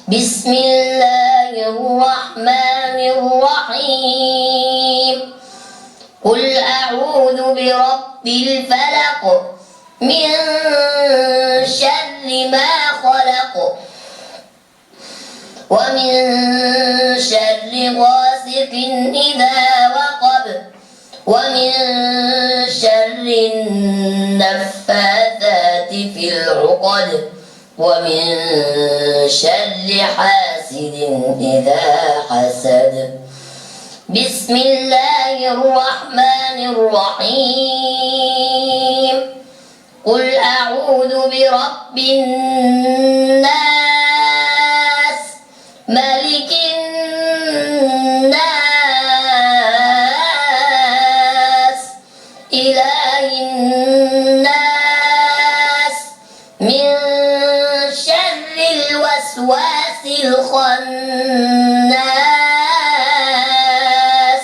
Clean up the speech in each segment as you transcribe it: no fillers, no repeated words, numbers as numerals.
بسم الله الرحمن الرحيم قل أعوذ برب الفلق من شر ما خلق ومن شر غاسق إذا وقب ومن شر النفاثات في العقد ومن شر حاسد إذا حسد بسم الله الرحمن الرحيم قل أعوذ برب الناس ملك الناس إله الناس من شر الوسواس الخناس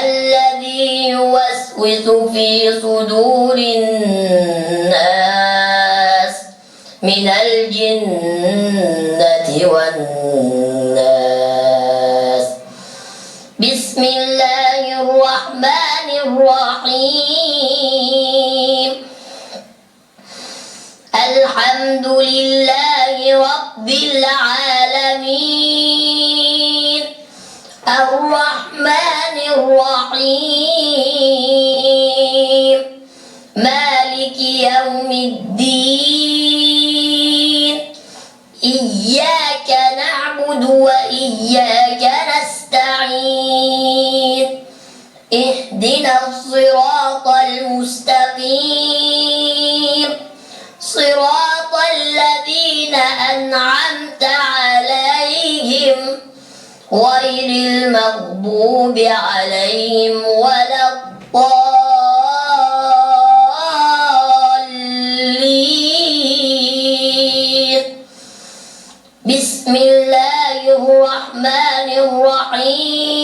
الذي يوسوس في صدور الناس من الجنة والناس بسم الله الرحمن الرحيم الحمد لله رب العالمين الرحمن الرحيم مالك يوم الدين إياك نعبد وإياك نستعين اهدنا الصراط المستقيم صراط الذين أنعمت عليهم غير المغضوب عليهم ولا الضالين بسم الله الرحمن الرحيم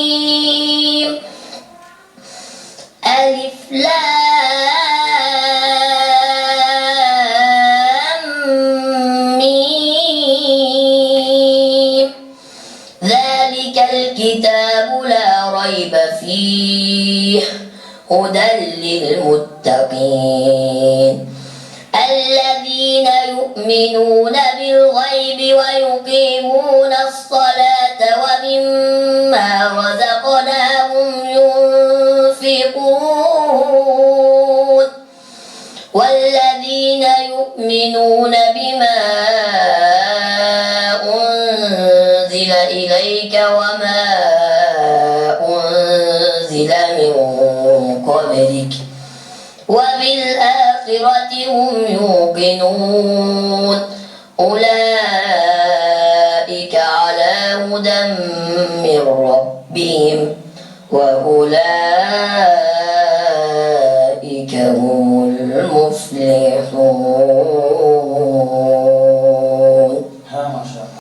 ألف لام ميم ذلك الكتاب لا ريب فيه هدى للمتقين الذين يؤمنون بالغيب ويقيمون الصلاة ومما رزقناهم ينفقون والذين يؤمنون بما أنزل إليك وما أنزل من قبلك وبالآخرة هم يوقنون أولئك على هدى من ربهم وأولئك